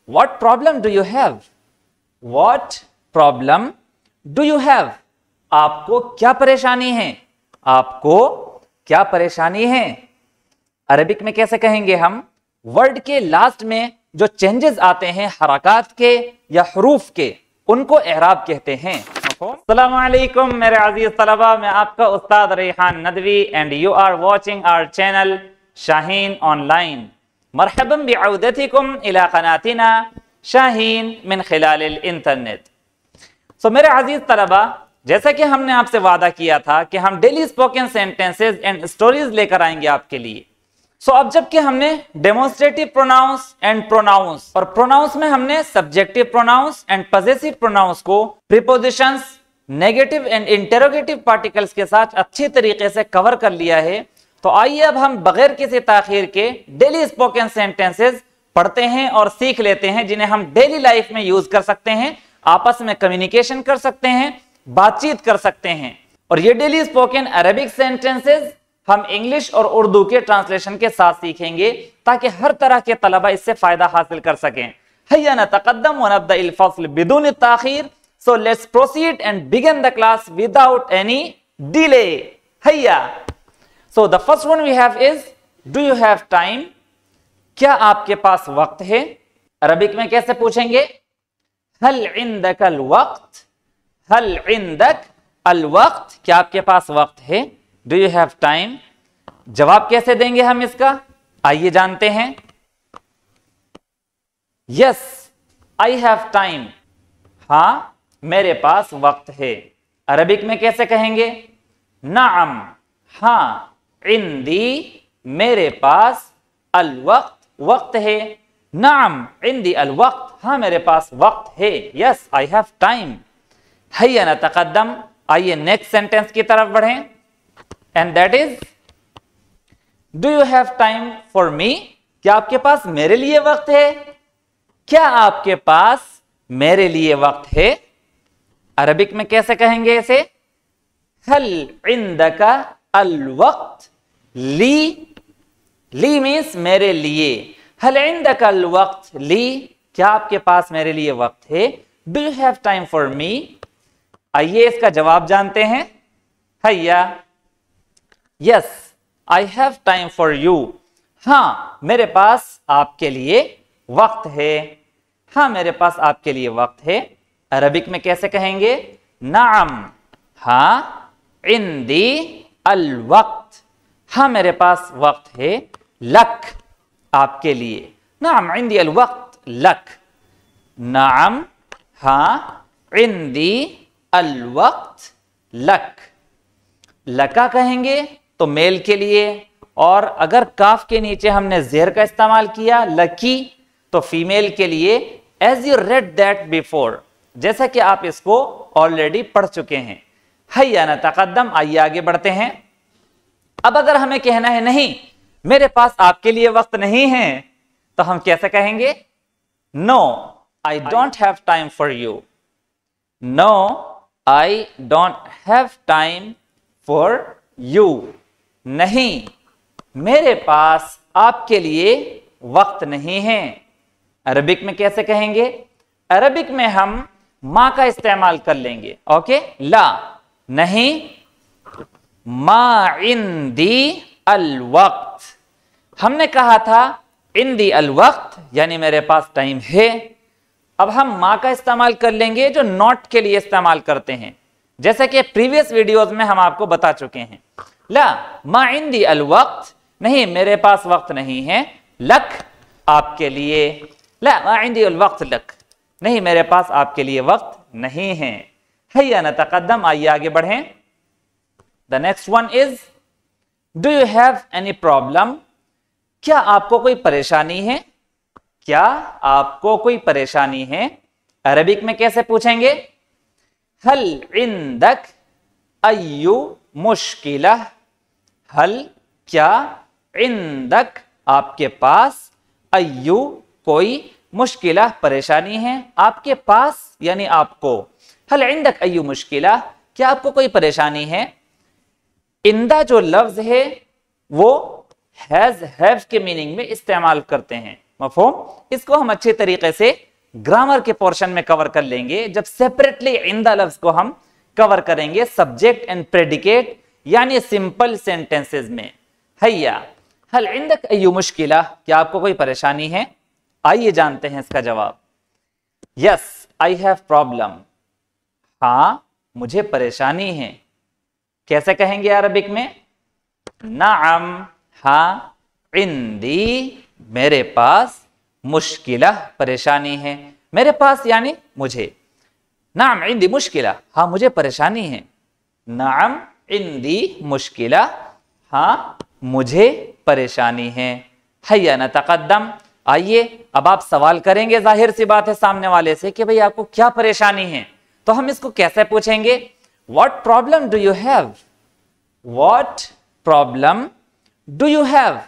What problem do you have, what problem do you have, आपको क्या परेशानी है, आपको क्या परेशानी है। अरबिक में कैसे कहेंगे हम, वर्ड के लास्ट में जो चेंजेस आते हैं हरकत के या हरूफ के, उनको एराब कहते हैं। अस्सलामु अलैकुम मेरे अजीज तलबा, मैं आपका उस्ताद Rehan Nadvi and you are watching our channel Shaheen online. मरहबन बिअउदतिकुम इला क़नातिना शाहीन मिन खिलालिल इंटरनेट। सो मेरे अजीज तलबा, जैसा कि हमने आपसे वादा किया था कि हम daily spoken sentences and stories लेकर आएंगे आपके लिए। सो अब जबकि हमने डेमोन्स्ट्रेटिव प्रोनाउंस एंड प्रोनाउंस, और प्रोनाउंस में हमने subjective pronouns and possessive pronouns को prepositions, negative and interrogative particles के साथ अच्छी तरीके से कवर कर लिया है, तो आइए अब हम बगैर किसी ताखीर के डेली स्पोकन सेंटेंसेस पढ़ते हैं और सीख लेते हैं, जिन्हें हम डेली लाइफ में यूज कर सकते हैं, आपस में कम्युनिकेशन कर सकते हैं, बातचीत कर सकते हैं। और ये डेली स्पोकन अरबिक सेंटेंसेस हम इंग्लिश और उर्दू के ट्रांसलेशन के साथ सीखेंगे, ताकि हर तरह के तलबा इससे फायदा हासिल कर सकें। हैया नतक़द्दम व नब्दअल फ़स्ल बिदून ताखीर। So let's proceed and begin the class without any delay. हैया। So the first one we have is do you have time, क्या आपके पास वक्त है। अरबिक में कैसे पूछेंगे, हल इंदकल वक्त, हल इंदक अल वक्त, क्या आपके पास वक्त है। डू यू हैव टाइम, जवाब कैसे देंगे हम इसका, आइए जानते हैं। यस आई हैव टाइम, हाँ मेरे पास वक्त है। अरबिक में कैसे कहेंगे, नाअम, हाँ, इंदी, मेरे पास, अल वक्त, वक्त है, नाअम इंदी अल वक्त, हाँ मेरे पास वक्त है। Yes I have time. हैया नतक़द्दम, आइए नेक्स्ट सेंटेंस की तरफ बढ़ें, and that is do you have time for me, क्या आपके पास मेरे लिए वक्त है, क्या आपके पास मेरे लिए वक्त है। अरबिक में कैसे कहेंगे इसे, हल इंदका अल वक्त ली, ली मीन्स मेरे लिए, हल इंदका अल वक्त ली, क्या आपके पास मेरे लिए वक्त है। Do you have time for me, आइए इसका जवाब जानते हैं। हैया, yes I have time for you, हाँ मेरे पास आपके लिए वक्त है, हाँ मेरे पास आपके लिए वक्त है। अरबिक में कैसे कहेंगे, नाअम, हाँ, इंदी अल वक्त, हाँ मेरे पास वक्त है, लक, आपके लिए, नाअम इंदी अल वक्त लक, नाअम, हाँ, इंदी अल वक्त लक। लका कहेंगे तो मेल के लिए, और अगर काफ के नीचे हमने जेर का इस्तेमाल किया लकी, तो फीमेल के लिए, as you read that before, जैसा कि आप इसको ऑलरेडी पढ़ चुके हैं। हैया नतक़द्दम, आइए आगे बढ़ते हैं। अब अगर हमें कहना है नहीं मेरे पास आपके लिए वक्त नहीं है, तो हम कैसे कहेंगे, no I don't have time for you, no I don't have time for you, नहीं मेरे पास आपके लिए वक्त नहीं है। अरबिक में कैसे कहेंगे, अरबिक में हम मां का इस्तेमाल कर लेंगे, ओके, ला, नहीं, मा इंदी अल वक्त, हमने कहा था इंदी अल वक्त यानी मेरे पास टाइम है। अब हम मां का इस्तेमाल कर लेंगे जो नॉट के लिए इस्तेमाल करते हैं, जैसे कि प्रीवियस वीडियोस में हम आपको बता चुके हैं। ला मा इंदी अल वक्त, नहीं मेरे पास वक्त नहीं है, लक, आपके लिए, ला मा इंदी अल वक्त लक, नहीं मेरे पास आपके लिए वक्त नहीं है। हैया नतक़द्दम, आइए आगे बढ़ें। The next one is do you have any problem, क्या आपको कोई परेशानी है, क्या आपको कोई परेशानी है। अरबिक में कैसे पूछेंगे, हल इंदक अय्यु मुश्किला, हल क्या, इंदक आपके पास, अय्यु कोई, मुश्किला परेशानी है, आपके पास यानी आपको। हल इंदक अय्यु मुश्किला, क्या आपको कोई परेशानी है। इंदा जो लफ्ज है वो हैज हैव के मीनिंग में इस्तेमाल करते हैं, मफहूम। इसको हम अच्छे तरीके से ग्रामर के पोर्शन में कवर कर लेंगे जब सेपरेटली इंदा लफ्ज को हम कवर करेंगे सब्जेक्ट एंड प्रेडिकेट यानी सिंपल सेंटेंसेस में। हैया हल इंदक अय्यु मुश्किला, क्या आपको कोई परेशानी है? आइए जानते हैं इसका जवाब। यस आई हैव प्रॉब्लम, हाँ मुझे परेशानी है। कैसे कहेंगे अरबिक में? नाअम, हाँ, इंदी मेरे पास, मुश्किला परेशानी है, मेरे पास यानी मुझे। नाम इंदी मुश्किला, हाँ मुझे परेशानी है। नाम इंदी मुश्किला, हाँ मुझे परेशानी है। हैया नतक़द्दम, आइए अब आप सवाल करेंगे, जाहिर सी बात है सामने वाले से कि भाई आपको क्या परेशानी है। तो हम इसको कैसे पूछेंगे? What problem do you have? What problem do you have?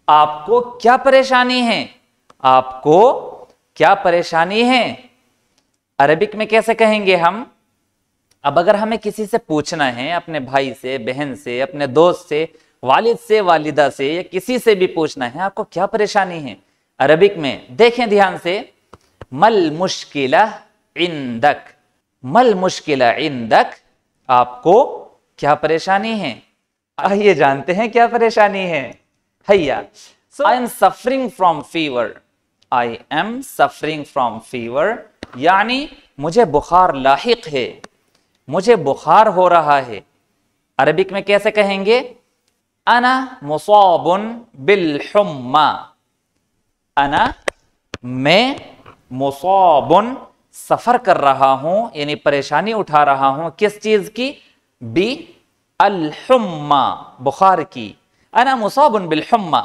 आपको क्या परेशानी है? आपको क्या परेशानी है? अरबिक में कैसे कहेंगे हम? अब अगर हमें किसी से पूछना है, अपने भाई से, बहन से, अपने दोस्त से, वालिद से, वालिदा से, या किसी से भी पूछना है आपको क्या परेशानी है, अरबिक में देखें ध्यान से, मल मुश्किला इंदक, मल मुश्किला इंदक, आपको क्या परेशानी है? आइए जानते हैं क्या परेशानी है। हैया, आई am suffering from fever, I am suffering from fever यानी मुझे बुखार लाहिक है, मुझे बुखार हो रहा है। अरबिक में कैसे कहेंगे? अना मुसाबुन बिल हुम्मा, अना मैं, मुसाबुन सफर कर रहा हूं यानी परेशानी उठा रहा हूं, किस चीज की? बी अल हुम्मा, बुखार की। अना मुसाबुन बिल हुम्मा,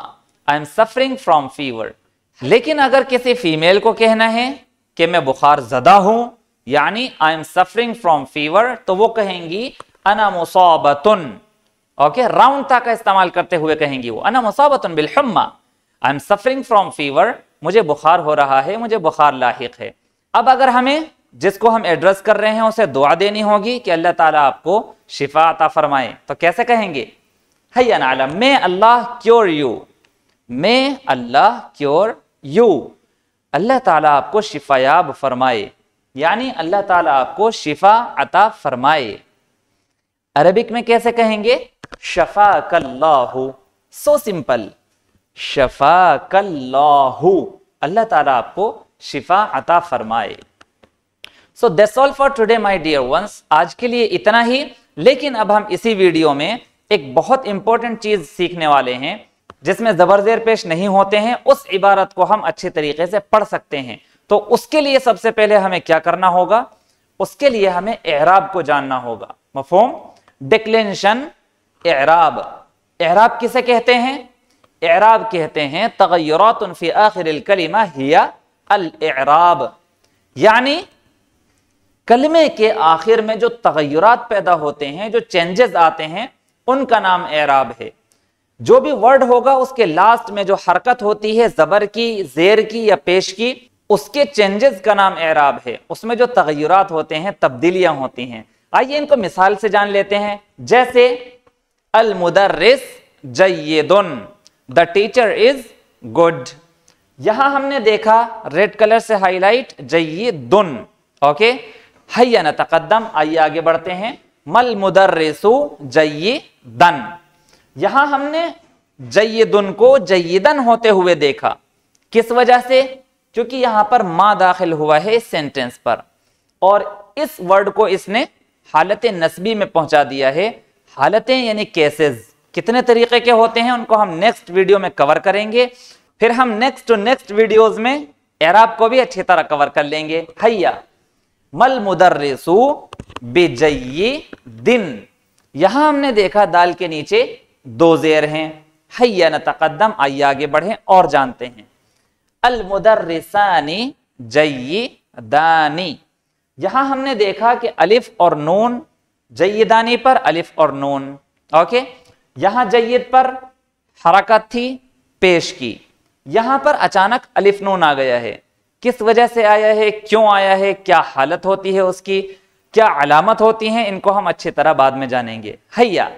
I am suffering from fever. लेकिन अगर किसी फीमेल को कहना है कि मैं बुखार ज़दा हूं यानी आई एम सफरिंग फ्रॉम फीवर, तो वो कहेंगी अना मुसाबतुन। ओके, राउंड ता का इस्तेमाल करते हुए कहेंगी वो, अना मुसाबतुन बिल हुम्मा, I am suffering from fever, मुझे बुखार हो रहा है, मुझे बुखार लाहिक है। अब अगर हमें जिसको हम एड्रेस कर रहे हैं उसे दुआ देनी होगी कि अल्लाह ताला आपको शिफा अता फरमाए, तो कैसे कहेंगे? हैया नाला, may Allah cure you, may Allah cure you, Allah ताला आपको शिफायाब फरमाए यानी अल्लाह ताला आपको शिफा अता फरमाए। अरबिक में कैसे कहेंगे? शफाकल्लाहु, सो सिंपल, शफाकल्लाहु, अल्लाह ताला आपको शिफा अता फरमाए। So that's all for today my dear ones, आज के लिए इतना ही। लेकिन अब हम इसी वीडियो में एक बहुत इंपॉर्टेंट चीज सीखने वाले हैं जिसमें जबर जेर पेश नहीं होते हैं, उस इबारत को हम अच्छे तरीके से पढ़ सकते हैं। तो उसके लिए सबसे पहले हमें क्या करना होगा? उसके लिए हमें एराब को जानना होगा। मफहूम? डिक्लेंशन एराब, एराब किसे कहते हैं? एराब कहते हैं तगय्युरातुन फी आखिरिल कलिमा हिया अल एराब, यानी कलमे के आखिर में जो तगय्युरात पैदा होते हैं, जो चेंजेस आते हैं, उनका नाम एराब है। जो भी वर्ड होगा उसके लास्ट में जो हरकत होती है जबर की, जेर की या पेश की, उसके चेंजेस का नाम एराब है। उसमें जो तगय्युरात होते हैं, तब्दीलियां होती हैं। आइए इनको मिसाल से जान लेते हैं। जैसे अल मुदर्रिस जय्यिदुन, द टीचर इज गुड। यहां हमने देखा रेड कलर से हाईलाइट जय्यिदुन। ओके, हैया नतक़द्दम, आइए आगे बढ़ते हैं। मल मुदर्रिसु जय्यिदन, यहां हमने जय्यिदुन को जय्यिदन होते हुए देखा। किस वजह से? क्योंकि यहां पर मा दाखिल हुआ है इस सेंटेंस पर, और इस वर्ड को इसने हालत नस्बी में पहुंचा दिया है। हालतें यानी केसेस कितने तरीके के होते हैं उनको हम नेक्स्ट वीडियो में कवर करेंगे। फिर हम नेक्स्ट टू नेक्स्ट वीडियोस में एराब को भी अच्छी तरह कवर कर लेंगे। हैया, मल मुदर्रिसु बिजय्यिदिन, यहां हमने देखा दाल के नीचे दो जेर हैं। हैया नतक़द्दम, आइए आगे बढ़ें और जानते हैं। अल मुदर्रिसानी जय्यिदानी, यहां हमने देखा कि अलिफ और नून, जय्यिदानी पर अलिफ और नून। ओके, यहां जय्यिद पर हरकत थी पेश की, यहां पर अचानक अलिफ नून आ गया है। किस वजह से आया है, क्यों आया है, क्या हालत होती है उसकी, क्या अलामत होती हैं, इनको हम अच्छी तरह बाद में जानेंगे। हैया,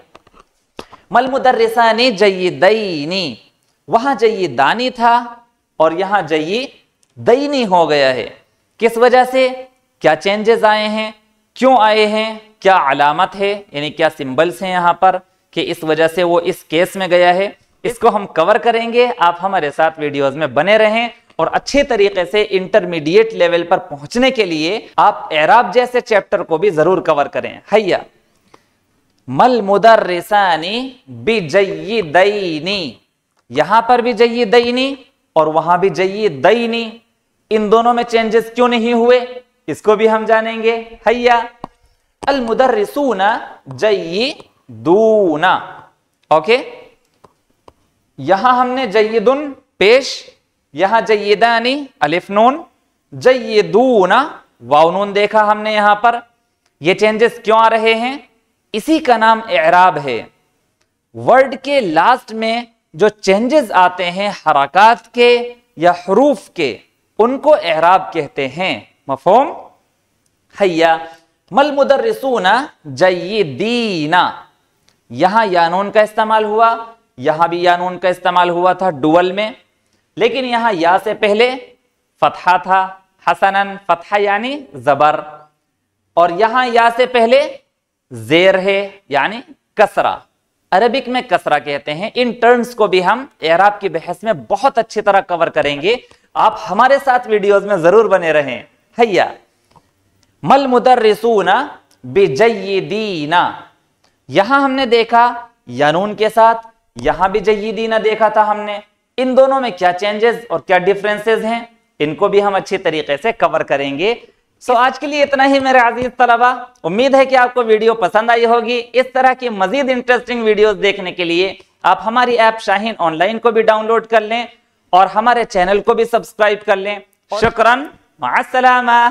मल मुदर्रिसानी जय्यिदैनी, वहां जय्यिदानी था, और यहां जयी दईनी हो गया है। किस वजह से, क्या चेंजेस आए हैं, क्यों आए हैं, क्या अलामत है, यानी क्या सिंबल्स हैं यहां पर कि इस वजह से वो इस केस में गया है, इसको हम कवर करेंगे। आप हमारे साथ वीडियोस में बने रहें और अच्छे तरीके से इंटरमीडिएट लेवल पर पहुंचने के लिए आप एराब जैसे चैप्टर को भी जरूर कवर करें। हैया मल मुदर्रिसानी बिजय्यिदैनी, यहां पर भी जय्यिदैनी और वहां भी जय्यिदैनी, इन दोनों में चेंजेस क्यों नहीं हुए, इसको भी हम जानेंगे। हैया अल मुदर्रिसूना जय्यिदूना, ओके, यहां हमने जय्यिदुन पेश, यहां जय्यिदानी अलिफ नून, जय्यिदूना वाव नून देखा हमने यहां पर। ये चेंजेस क्यों आ रहे हैं, इसी का नाम एराब है। वर्ड के लास्ट में जो चेंजेस आते हैं हरकत के या हरूफ के, उनको एराब कहते हैं। मफहूम। हैया मल मुदर्रिसूना जय्यिदीना, यहां यानून का इस्तेमाल हुआ, यहां भी यानून का इस्तेमाल हुआ था डुअल में, लेकिन यहां या से पहले फतहा था, हसनन फतहा यानी जबर, और यहां या से पहले जेर है यानी कसरा। अरबिक में कसरा कहते हैं। इन टर्म्स को भी हम एराब की बहस में बहुत अच्छी तरह कवर करेंगे। आप हमारे साथ वीडियोस में जरूर बने रहें। हैया मल मुदर्रिसूना बिजय्यिदीना, यहां हमने देखा यानून के साथ, यहां भी जय्यिदीना देखा था हमने। इन दोनों में क्या चेंजेस और क्या डिफरेंसेस हैं, इनको भी हम अच्छी तरीके से कवर करेंगे। सो आज के लिए इतना ही मेरे अजीज तलबा। उम्मीद है कि आपको वीडियो पसंद आई होगी। इस तरह की मजीद इंटरेस्टिंग वीडियोस देखने के लिए आप हमारी ऐप शाहीन ऑनलाइन को भी डाउनलोड कर लें और हमारे चैनल को भी सब्सक्राइब कर लें। शुक्रन, माअस्सलामा।